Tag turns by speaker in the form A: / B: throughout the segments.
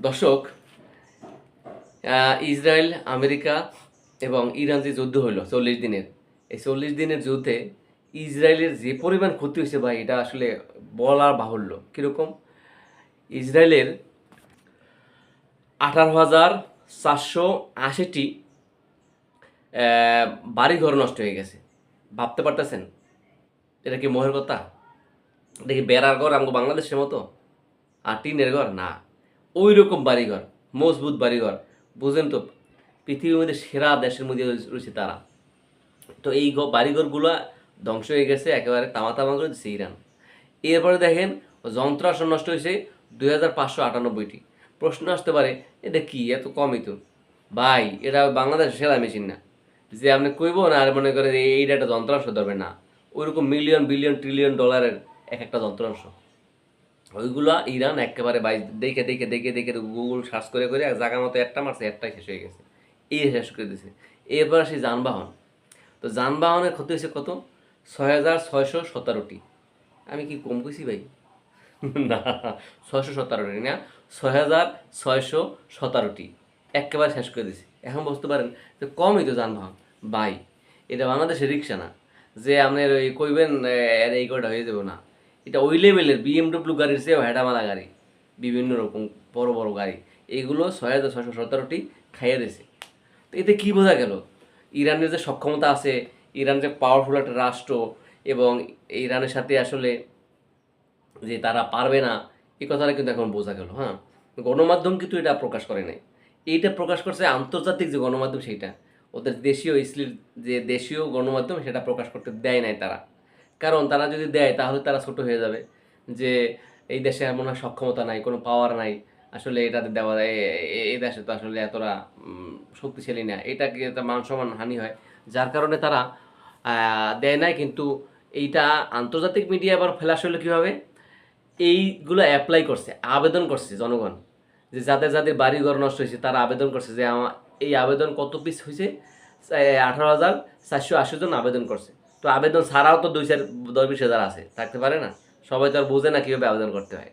A: দর্শক, Israel, America এবং Iran যে যুদ্ধ হলো 40 দিনের, এই 40 দিনের যুদ্ধে ইসরায়েলের যে পরিমাণ ক্ষতি হয়েছে ভাই, এটা আসলে বলার বাহুল্য। কীরকম? ইসরায়েলের 18,480টি বাড়িঘর নষ্ট হয়ে গেছে। ভাবতে পারতেছেন? এটা কি মোহের কথা? এটা কি বেড়ার ঘর আমাকে বাংলাদেশের মতো? আর টিনের ঘর না, ওই রকম বাড়িঘর, মজবুত বাড়িঘর। বুঝেন তো, পৃথিবীর মধ্যে সেরা দেশের মধ্যে রয়েছে তারা। তো এই বাড়িঘরগুলো ধ্বংস হয়ে গেছে, একেবারে তামা তামা করে দিচ্ছে ইরান। এরপরে দেখেন, যন্ত্রাংশ নষ্ট হয়েছে 2,598টি। প্রশ্ন আসতে পারে, এটা কি এত কমই তো ভাই? এটা বাংলাদেশের সেরা মেশিন না যে আপনি কইব না আর মনে করে এইটা একটা যন্ত্রাংশ ধরবে না। ওইরকম মিলিয়ন বিলিয়ন ট্রিলিয়ন ডলারের এক একটা যন্ত্রাংশ। ওইগুলা ইরান একেবারে দেখে দেখে দেখে দেখে গুগল সার্চ করে করে এক জায়গা মতো একটা মারছে, একটাই শেষ হয়ে গেছে। এই শেষ করে দিয়েছে। এরপর আসি যানবাহন। তো যানবাহনের ক্ষতি হয়েছে কত? 6,617টি। আমি কি কম কইছি ভাই? না, 617টি না, 6,617টি একেবারে শেষ করে দিয়েছে। এখন বুঝতে পারেন যে কমই তো যানবাহন ভাই। এটা বাংলাদেশের রিক্সা না যে আপনার ওই কইবেন এর এই কটা হয়ে যাবে না। এটা ওই লেভেলের বিএমডব্লিউ গাড়ির চেয়েও হেঁটামালা গাড়ি, বিভিন্ন রকম বড় বড় গাড়ি। এগুলো 6,617টি খাইয়ে দিয়েছে। তো এতে কী বোঝা গেল? ইরানের যে সক্ষমতা আছে, ইরান যে পাওয়ারফুল একটা রাষ্ট্র, এবং ইরানের সাথে আসলে যে তারা পারবে না, এই কথাটা কিন্তু এখন বোঝা গেল। হ্যাঁ, গণমাধ্যম কিন্তু এটা প্রকাশ করে নাই। এইটা প্রকাশ করছে আন্তর্জাতিক যে গণমাধ্যম, সেইটা ওদের দেশীয় যে দেশীয় গণমাধ্যম, সেটা প্রকাশ করতে দেয় নাই তারা। কারণ তারা যদি দেয় তাহলে তারা ছোট হয়ে যাবে, যে এই দেশে এমন সক্ষমতা নাই, কোনো পাওয়ার নাই, আসলে এটাতে দেওয়া যায়, এই দেশে তো আসলে এতটা শক্তিশালী না, এটাকে একটা মান সম্মান হানি হয়। যার কারণে তারা দেয় নাই। কিন্তু এইটা আন্তর্জাতিক মিডিয়া আবার ফ্ল্যাশ হলো কীভাবে? এইগুলো অ্যাপ্লাই করছে, আবেদন করছে জনগণ, যে যাদের যাদের বাড়ি ঘর নষ্ট হয়েছে তারা আবেদন করছে যে আমার এই আবেদন কত পিস হয়েছে? 18,480 জন আবেদন করছে। তো আবেদন ছাড়াও তো 2-4-10-20 হাজার আছে, থাকতে পারে না? সবাই তো আর বোঝে না কীভাবে আবেদন করতে হয়,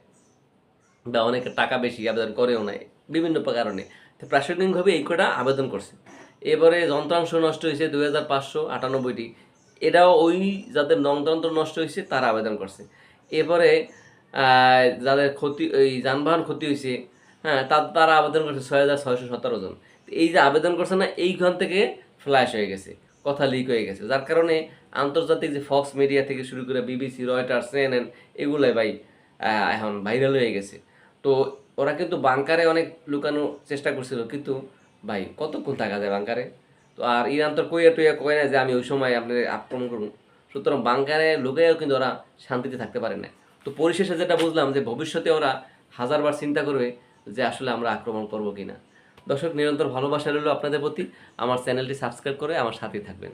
A: বা অনেকে টাকা বেশি আবেদন করেও নাই বিভিন্ন কারণে। তো প্রাসঙ্গিকভাবে এই কটা আবেদন করছে। এবারে যন্ত্রাংশ নষ্ট হয়েছে 2,598টি। এটাও ওই যাদের যন্ত্রাংশ নষ্ট হয়েছে তারা আবেদন করছে। এরপরে যাদের ক্ষতি, ওই যানবাহন ক্ষতি হয়েছে, হ্যাঁ, তারা আবেদন করছে 6,617 জন। এই যে আবেদন করছে না, এইখান থেকে ফ্ল্যাশ হয়ে গেছে, কথা লিক হয়ে গেছে। যার কারণে আন্তর্জাতিক যে ফক্স মিডিয়া থেকে শুরু করে বিবিসি, রয়টার্স, CNN, এগুলাই ভাই এখন ভাইরাল হয়ে গেছে। তো ওরা কিন্তু বাংকারে অনেক লুকানোর চেষ্টা করছিল, কিন্তু ভাই কতক্ষণ থাকা যায় বাংকারে? তো আর ইরান তো কইয়া টইয়া কয় না যে আমি ওই সময় আপনার আক্রমণ করুন। সুতরাং বাংকারে লুকাইয়াও কিন্তু ওরা শান্তিতে থাকতে পারে না। তো পরিশেষে যেটা বুঝলাম, যে ভবিষ্যতে ওরা হাজারবার চিন্তা করবে যে আসলে আমরা আক্রমণ করবো কিনা। দর্শক, নিরন্তর ভালোবাসা রইল আপনাদের প্রতি। আমার চ্যানেলটি সাবস্ক্রাইব করে আমার সাথেই থাকবেন।